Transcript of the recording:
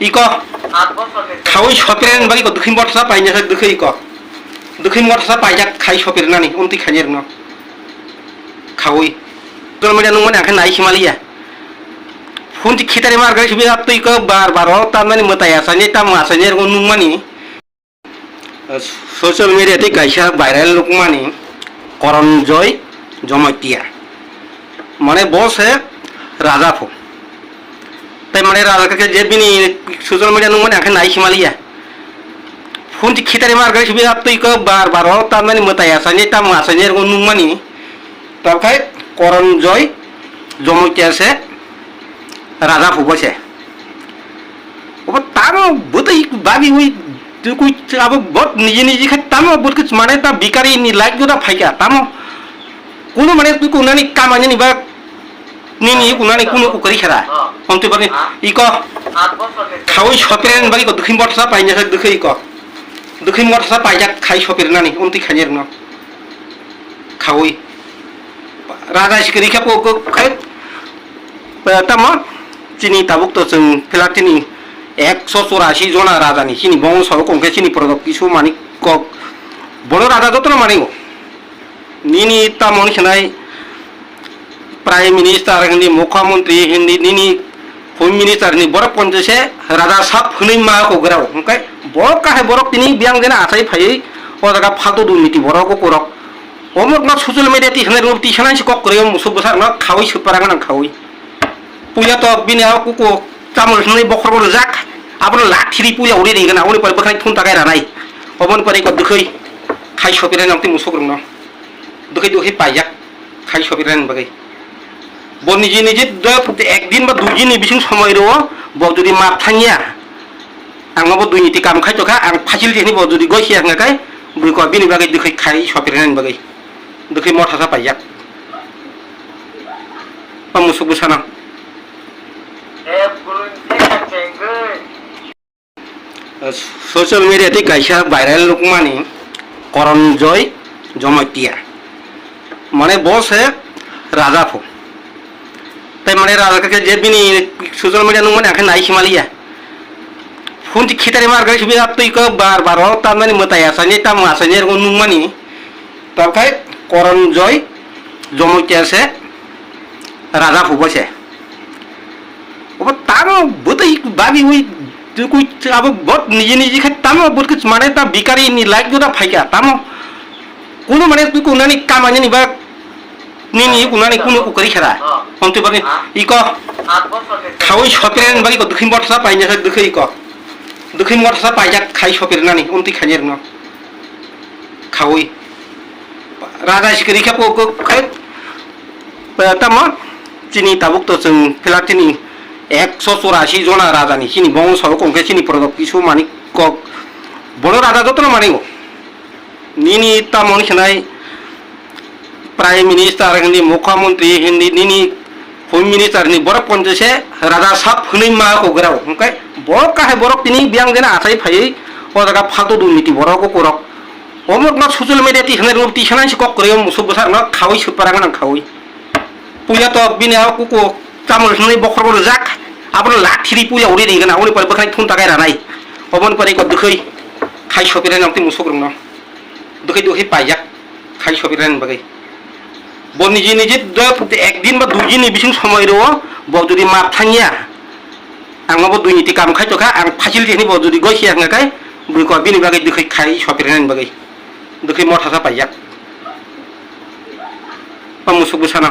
ইক খাওয়াই সপেরেন বাকি দক্ষিণ বর্ষা পাই না দেখে ইক দক্ষিণ বর্ষা পাই যাক খাই সপের নানি উন্তি খাইয়ের ন খাওয়াই তোর মেয়েটা নুমানে আখে নাই হিমালিয়া ফোনটি খিতারে মার গাড়ি সুবিধা তুই ক বার বার তার মানে মতাই আসানি তাম আসানি এরকম নুমানি সোশ্যাল মিডিয়াতে গাইসা ভাইরাল লোক মানে করঞ্জয় জমাতিয়া মানে বসে রাজা ফো তাই মানে রাজাকে যে বিনি সোশ্যাল মিডিয়া নুমানে আখে নাই হিমালিয়া ফোনটি খিতারে মার গাড়ি সুবিধা তুই ক বার বার তার মানে মতাই আসানি তাম আসানি এরকম নুমানি তারপরে করঞ্জয় জমাইতিয়াছে রাজা ফো বসে তারও বোধহয় ভাবি ওই তুই अब बहुत निजे निजे खाय तामो बहुत कुछ माने ता बिकारी नि लाइक जोदा फाइका तामो कोनो माने तुई कोनानि कामानि निबा निनि कोनानि कोनो करि खेरा हमते बानि इको खावै सपेरेन बानि को दक्षिण बर्षा पाइना सा दखै इको दक्षिण बर्षा पाइजा खाइ सपेरनानि उन्ति खाइनेर न खावै राजा सिकरि खेपो खाय तामो चिनि ताबुक तो जों फेलाटिनि 184 जना राजानि चिनि बंशआव कंके चिनि प्रदक किसु मानि कक बड़ राजा जतन मानिगो निनि तामनि खनाय प्राइम मिनिस्टार हिंदी मुख्यमंत्री हिंदी निनि होम मिनिस्टार नि बरक पंचसे राजा साब हनै मा को गराव ओंखाय बरक काहे बरक तिनि बियां देना आसाय फायै ओ जागा फालतु दुर्नीति बरक को करक अमक ना सोशल मीडिया ति हनै रुपति सनाय कक करे मुसु बसार ना खावै सुपारांगन खावै पुया तो बिना कुको चामल हनै बखर बल जाक आपन लाठिरि पुया उरि देगन आउनि पर बखाय थुन तागाय रानाय अबन परे को दखै खाइ सपेरे नामति मुसुग्रं न दखै दखै पाइजाक खाइ सपेरे न बगै ब निजे निजे एक दिन बा दुइ दिन बिसिं समय रो ब जदि माप थांगिया आंबो दुइनिति काम खाइ तखा आं फासिलिटिनि ब जदि गयसि आंगाय बुइको बिनि बगै दखै खाइ सपेरे न बगै दखै मथासा पाइजाक बा मुसुग बसाना सोशल मीडियाते गाइसा भाइराल लोक माने करঞ্জয় জমাতিয়া মানে বসে রাজা ফো তাই মানে রাজাকে যে বিনি সোশ্যাল মিডিয়া নুমানে আখে নাই হিমালিয়া ফোনটি খিতারে মার গাড়ি সুবিধা তুই ক বার বার তার মানে মতাই আসানি তাম আসানি এরকম নুমানি তারপরে করঞ্জয় জমাইতিয়াছে রাজা ফো বসে तारो বোধহয় ভাবি ওই তুই अब बहुत निजे निजे खाय तामो बहुत कुछ माने ता बिकारी नि लाइक जोदा फाइका तामो कोनो माने तुई कोनानि कामानि निबा निनि कोनानि कोनो करि खेरा हमते बानि इको खावै सपेरेन बानि को दक्षिण बर्षा पाइना सा दखै इको दक्षिण बर्षा पाइजा खाइ सपेरनानि उन्ति खाइनेर न खावै राजा सिकरि खेपो खाय तामो चिनि ताबुक तो जों फेलाटिनि 184 जना राजानि चिनि बंशआव कंके चिनि प्रदक किसु मानि कक बड़ राजा जतन मानिगो निनि तामनि खनाय प्राइम मिनिस्टार हिंदी मुख्यमंत्री हिंदी निनि होम मिनिस्टार नि बरक पंचसे राजा साब हनै मा को गराव ओंखाय बरक काहे बरक तिनि बियां देना आसाय फायै ओ जागा फालतु दुर्नीति बरक को करक अमक ना सोशल मीडिया ति हनै रुपति सनाय कक करे मुसु बसार ना खावै सुपारांगन खावै पुया तो बिना कुको चामल हनै बखर बल जाक आपन लाठिरि पुया उरि देगन आउनि पर बखाय थुन तागाय रानाय अबन परे को दखै खाइ सपेरे नामति मुसुग्रं न दखै दखै पाइजाक खाइ सपेरे न बगै ब निजे निजे एक दिन बा दुइ दिन बिसिं समय रो ब जदि माप थांगिया आंबो दुइनिति काम खाइ तखा आं फासिलिटिनि ब जदि गयसि आंगाय बुइको बिनि बगै दखै खाइ सपेरे न बगै दखै मथासा पाइजाक बा मुसुग बसाना